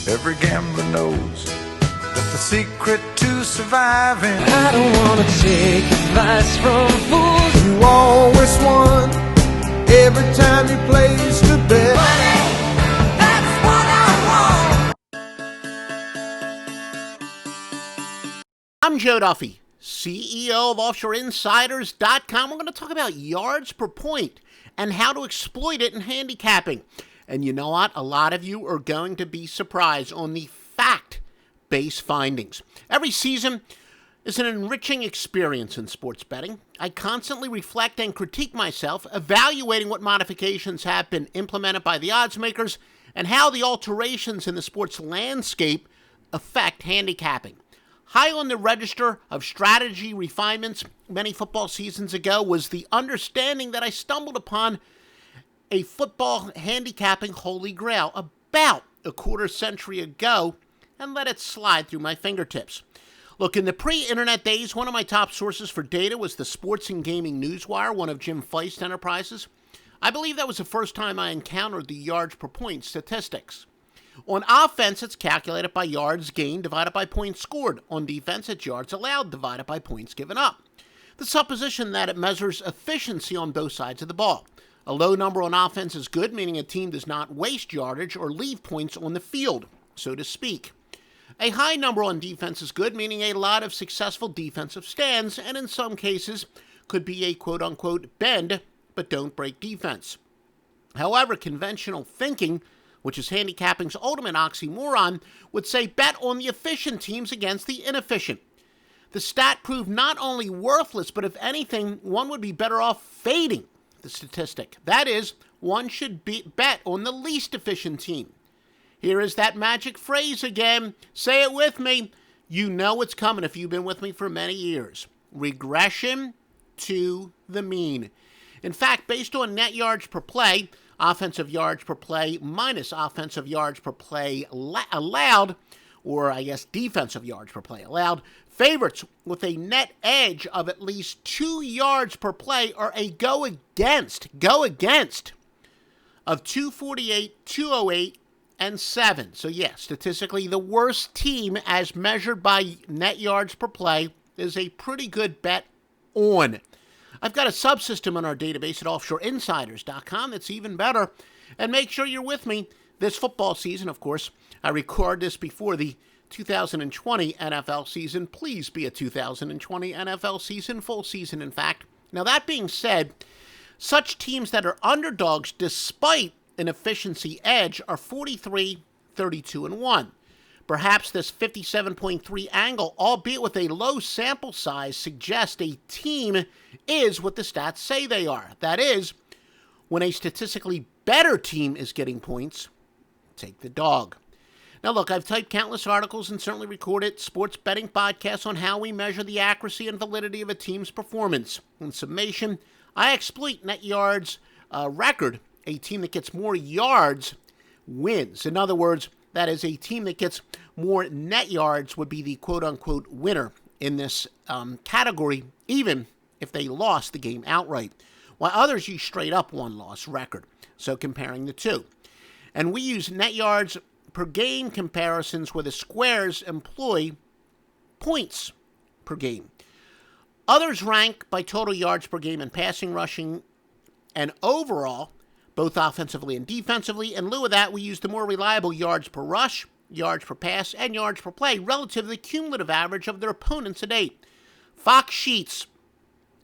Every gambler knows that the secret to surviving, I don't wanna take advice from fools. You always won every time you placed a bet. Money, that's what I want. I'm Joe Duffy, CEO of OffshoreInsiders.com. We're going to talk about yards per point and how to exploit it in handicapping. And you know what? A lot of you are going to be surprised on the fact-based findings. Every season is an enriching experience in sports betting. I constantly reflect and critique myself, evaluating what modifications have been implemented by the odds makers and how the alterations in the sports landscape affect handicapping. High on the register of strategy refinements many football seasons ago was the understanding that I stumbled upon a football handicapping holy grail about a quarter century ago and let it slide through my fingertips. Look, in the pre-internet days, one of my top sources for data was the Sports and Gaming Newswire, one of Jim Feist's enterprises. I believe that was the first time I encountered the yards per point statistics. On offense, it's calculated by yards gained divided by points scored. On defense, it's yards allowed divided by points given up. The supposition that it measures efficiency on both sides of the ball. A low number on offense is good, meaning a team does not waste yardage or leave points on the field, so to speak. A high number on defense is good, meaning a lot of successful defensive stands, and in some cases could be a quote-unquote bend, but don't break defense. However, conventional thinking, which is handicapping's ultimate oxymoron, would say bet on the efficient teams against the inefficient. The stat proved not only worthless, but if anything, one would be better off fading the statistic. That is, one should bet on the least efficient team. Here is that magic phrase again. Say it with me. You know it's coming if you've been with me for many years. Regression to the mean. In fact, based on net yards per play, offensive yards per play minus offensive yards per play allowed, or I guess defensive yards per play allowed, favorites with a net edge of at least 2 yards per play are a go against of 248, 208, and 7. So yes, statistically, the worst team as measured by net yards per play is a pretty good bet on. I've got a subsystem on our database at OffshoreInsiders.com that's even better. And make sure you're with me this football season, of course. I record this before the 2020 NFL season. Please be a 2020 NFL season, full season, in fact. Now, that being said, such teams that are underdogs despite an efficiency edge are 43, 32, and 1. Perhaps this 57.3 angle, albeit with a low sample size, suggests a team is what the stats say they are. That is, when a statistically better team is getting points, take the dog. Now look, I've typed countless articles and certainly recorded sports betting podcasts on how we measure the accuracy and validity of a team's performance. In summation, I exploit net yards record. A team that gets more yards wins. In other words, that is, a team that gets more net yards would be the quote-unquote winner in this category, even if they lost the game outright, while others use straight-up one-loss record, so comparing the two. And we use net yards per game comparisons where the squares employ points per game. Others rank by total yards per game in passing, rushing, and overall, both offensively and defensively. In lieu of that, we use the more reliable yards per rush, yards per pass, and yards per play relative to the cumulative average of their opponents to date. Fox Sheets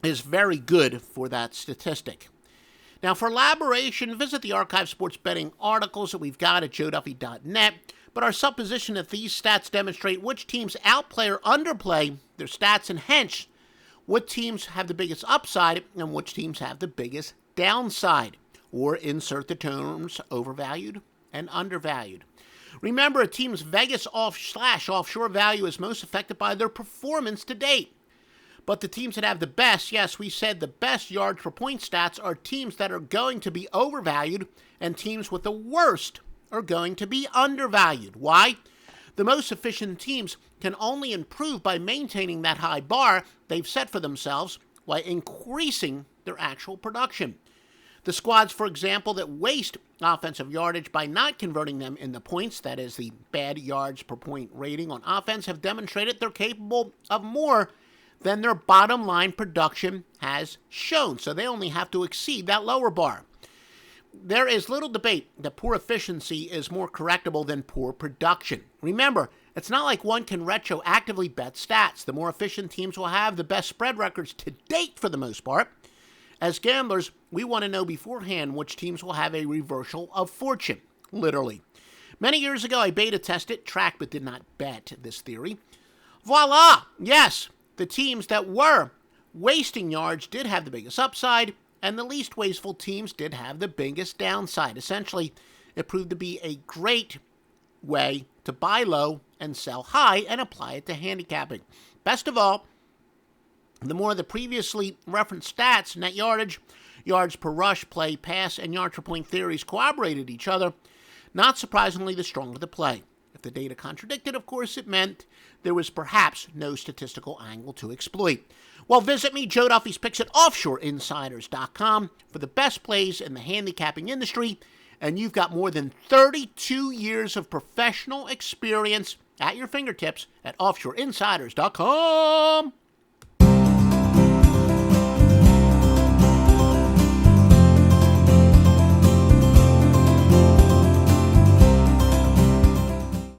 is very good for that statistic. Now, for elaboration, visit the archive sports betting articles that we've got at joeduffy.net. But our supposition that these stats demonstrate which teams outplay or underplay their stats, and hence what teams have the biggest upside and which teams have the biggest downside. Or insert the terms overvalued and undervalued. Remember, a team's Vegas offshore value is most affected by their performance to date. But the teams that have the best, yes, we said the best yards per point stats are teams that are going to be overvalued, and teams with the worst are going to be undervalued. Why? The most efficient teams can only improve by maintaining that high bar they've set for themselves while increasing their actual production. The squads, for example, that waste offensive yardage by not converting them into points, that is the bad yards per point rating on offense, have demonstrated they're capable of more than their bottom line production has shown. So they only have to exceed that lower bar. There is little debate that poor efficiency is more correctable than poor production. Remember, it's not like one can retroactively bet stats. The more efficient teams will have the best spread records to date for the most part. As gamblers, we want to know beforehand which teams will have a reversal of fortune, literally. Many years ago, I beta tested, tracked but did not bet this theory. Voila! Yes, the teams that were wasting yards did have the biggest upside, and the least wasteful teams did have the biggest downside. Essentially, it proved to be a great way to buy low and sell high and apply it to handicapping. Best of all, the more the previously referenced stats, net yardage, yards per rush, play, pass, and yards per point theories corroborated each other, not surprisingly, the stronger the play. If the data contradicted, of course, it meant there was perhaps no statistical angle to exploit. Well, visit me, Joe Duffy's Picks at offshoreinsiders.com for the best plays in the handicapping industry, and you've got more than 32 years of professional experience at your fingertips at offshoreinsiders.com.